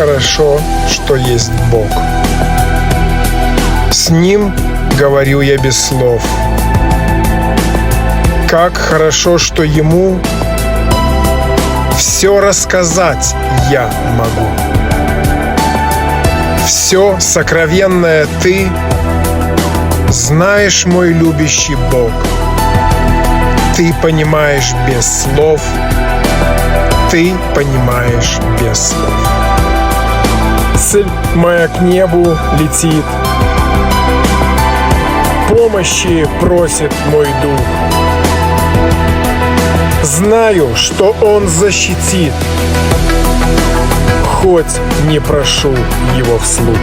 хорошо, что есть Бог. С Ним говорю я без слов. Как хорошо, что Ему все рассказать я могу. Все сокровенное Ты знаешь, мой любящий Бог. Ты понимаешь без слов. Ты понимаешь без слов. Цель моя к небу летит. Помощи просит мой дух. Знаю, что Он защитит, хоть не прошу Его вслух.